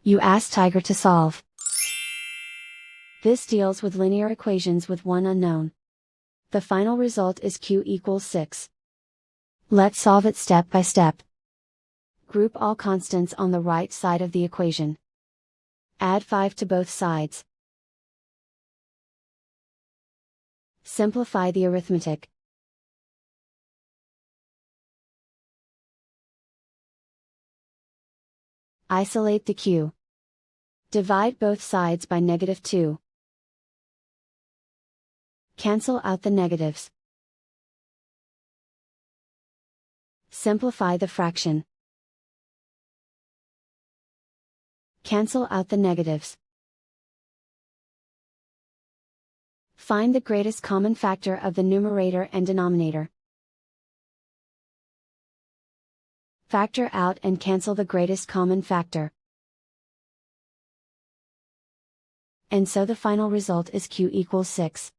You ask Tiger to solve. This deals with linear equations with one unknown. The final result is q equals 6. Let's solve it step by step. Group all constants on the right side of the equation. Add 5 to both sides. Simplify the arithmetic. Isolate the q. Divide both sides by -2. Cancel out the negatives. Simplify the fraction. Cancel out the negatives. Find the greatest common factor of the numerator and denominator. Factor out and cancel the greatest common factor. And so the final result is q equals 6.